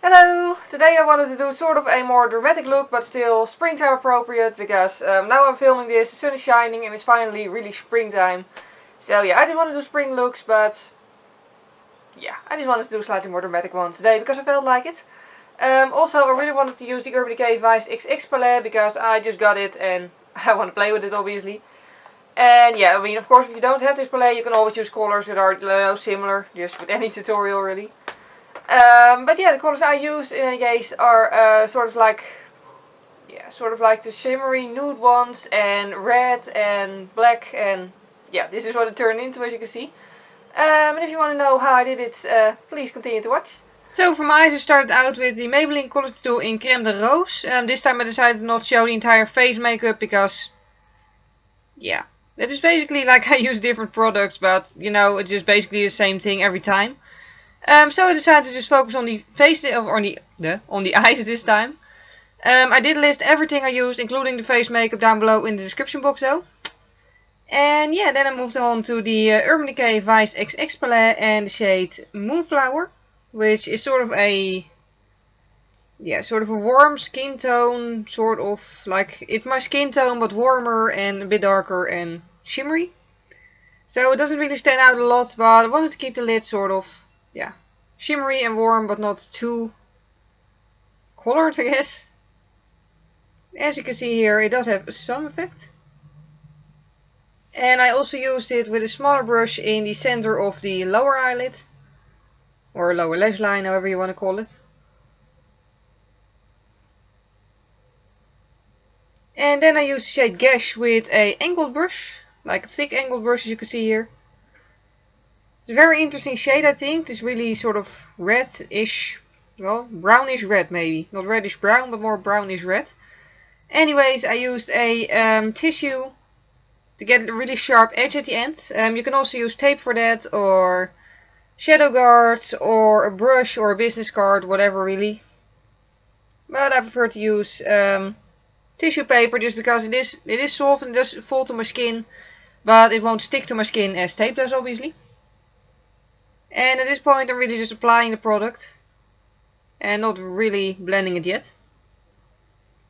Hello! Today I wanted to do sort of a more dramatic look, but still springtime appropriate, because now I'm filming this, the sun is shining and it's finally really springtime. So yeah, I just want to do spring looks, but yeah, I just wanted to do slightly more dramatic ones today because I felt like it. Also, I really wanted to use the Urban Decay Vice XX palette because I just got it and I want to play with it, obviously. And yeah, I mean, of course, if you don't have this palette, you can always use colors that are similar, just with any tutorial really. But yeah, the colors I use in any case are sort of like the shimmery nude ones, and red and black, and yeah, this is what it turned into, as you can see. And if you want to know how I did it, please continue to watch. So for my eyes I started out with the Maybelline Color Tattoo in Crème de Rose. This time I decided not to show the entire face makeup because, yeah, it is basically like I use different products, but you know, it's just basically the same thing every time. So I decided to just focus on the face, on the eyes this time. I did list everything I used, including the face makeup, down below in the description box though. And yeah, then I moved on to the Urban Decay Vice XX palette and the shade Moonflower, which is sort of a warm skin tone, sort of like it's my skin tone but warmer and a bit darker and shimmery. So it doesn't really stand out a lot, but I wanted to keep the lid sort of, yeah, shimmery and warm, but not too colored, I guess. As you can see here, it does have some effect. And I also used it with a smaller brush in the center of the lower eyelid, or lower lash line, however you want to call it. And then I used the shade Gash with a angled brush, like a thick angled brush, as you can see here. It's a very interesting shade, I think. It's really sort of reddish, well, brownish red maybe. Not reddish brown, but more brownish red. Anyways, I used a tissue to get a really sharp edge at the end. You can also use tape for that, or shadow guards, or a brush, or a business card, whatever really. But I prefer to use tissue paper just because it is soft and it does fall to my skin, but it won't stick to my skin as tape does, obviously. And at this point I'm really just applying the product and not really blending it yet.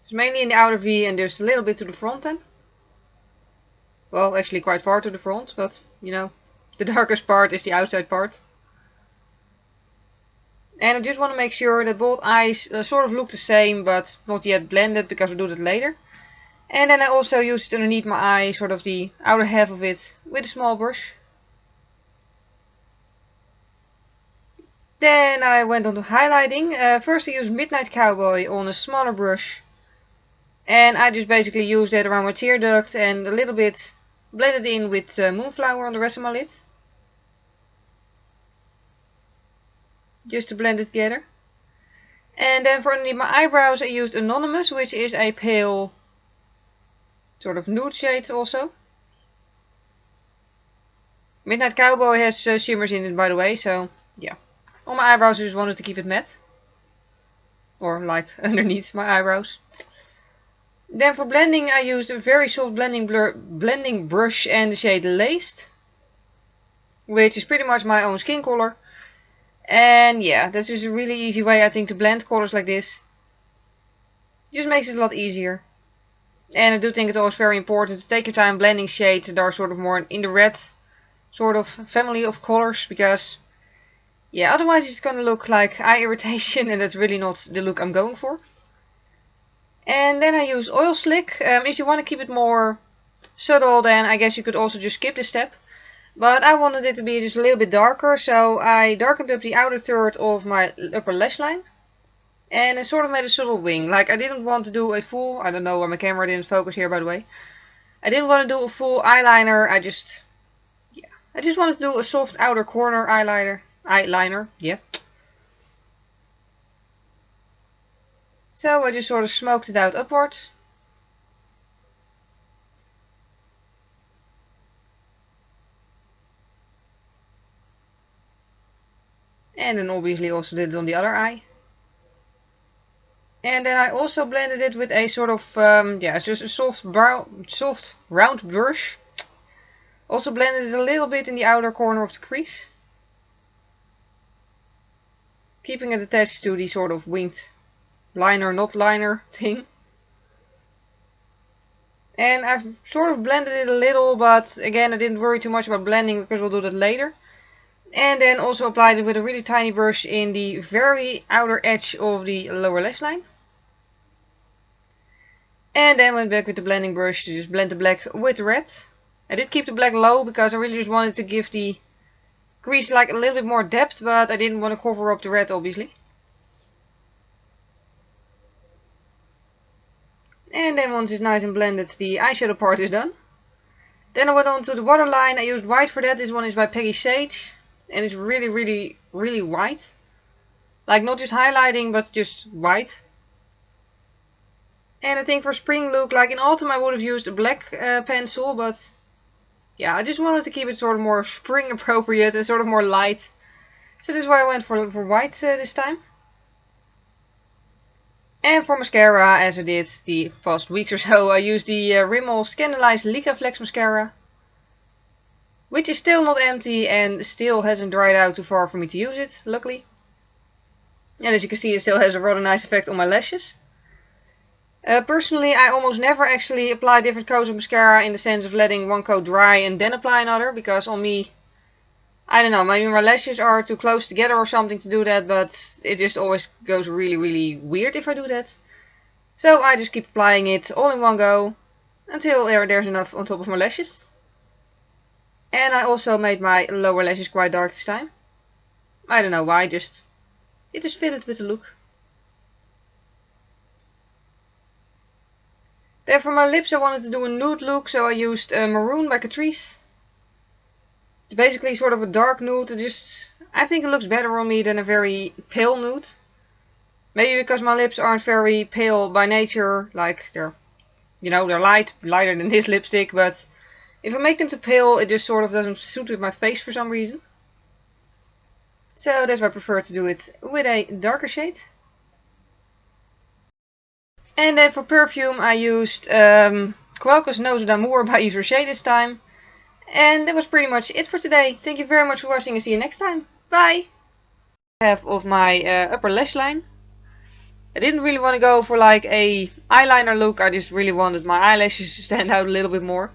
It's mainly in the outer V and just a little bit to the front end. Well, actually quite far to the front, but you know, the darkest part is the outside part. And I just want to make sure that both eyes sort of look the same, but not yet blended, because we'll do that later. And then I also used it underneath my eye, sort of the outer half of it, with a small brush. Then I went on to highlighting. First I used Midnight Cowboy on a smaller brush. And I just basically used that around my tear duct and a little bit blended in with Moonflower on the rest of my lid. Just to blend it together. And then for underneath my eyebrows I used Anonymous, which is a pale sort of nude shade also. Midnight Cowboy has shimmers in it, by the way, so yeah. On my eyebrows I just wanted to keep it matte. Or like underneath my eyebrows. Then for blending I used a very soft blending brush and the shade Laced, which is pretty much my own skin color. And yeah, that's just a really easy way, I think, to blend colors like this. It just makes it a lot easier. And I do think it's always very important to take your time blending shades that are sort of more in the red sort of family of colors, because yeah, otherwise it's gonna look like eye irritation and that's really not the look I'm going for. And then I use Oil Slick. If you want to keep it more subtle, then I guess you could also just skip this step. But I wanted it to be just a little bit darker, so I darkened up the outer third of my upper lash line. And I sort of made a subtle wing. Like, I didn't want to do a full, I don't know why my camera didn't focus here, by the way. I didn't want to do a full eyeliner, I just wanted to do a soft outer corner eyeliner, yeah. So I just sort of smoked it out upwards. And then obviously also did it on the other eye. And then I also blended it with a sort of, just a soft round brush. Also blended it a little bit in the outer corner of the crease. keeping it attached to the sort of winged liner, not liner thing. And I've sort of blended it a little, but again I didn't worry too much about blending because we'll do that later. And then also applied it with a really tiny brush in the very outer edge of the lower lash line. And then went back with the blending brush to just blend the black with the red. I did keep the black low because I really just wanted to give the crease like a little bit more depth, but I didn't want to cover up the red obviously. And then once it's nice and blended, the eyeshadow part is done. Then I went on to the waterline. I used white for that. This one is by Peggy Sage. And it's really white. Like not just highlighting, but just white. And I think for spring look, like in autumn I would have used a black pencil, but yeah, I just wanted to keep it sort of more spring appropriate and sort of more light. So that's why I went for white this time. And for mascara, as I did the past weeks or so, I used the Rimmel Scandaleyes Lycra Flex Mascara. Which is still not empty and still hasn't dried out too far for me to use it, luckily. And as you can see, it still has a rather nice effect on my lashes. Personally, I almost never actually apply different coats of mascara in the sense of letting one coat dry and then apply another. Because on me, I don't know, maybe my lashes are too close together or something to do that. But it just always goes really weird if I do that. So I just keep applying it all in one go until there's enough on top of my lashes. And I also made my lower lashes quite dark this time. I don't know why, it just fitted with the look. Then for my lips I wanted to do a nude look, so I used Maroon by Catrice. It's basically sort of a dark nude. I think it looks better on me than a very pale nude. Maybe because my lips aren't very pale by nature, like they're lighter than this lipstick, but if I make them too pale, it just sort of doesn't suit with my face for some reason. So that's why I prefer to do it with a darker shade. And then for perfume I used Quelques Notes d'Amour by Yves Rocher this time. And that was pretty much it for today. Thank you very much for watching and see you next time. Bye! Half of my upper lash line. I didn't really want to go for like a eyeliner look. I just really wanted my eyelashes to stand out a little bit more.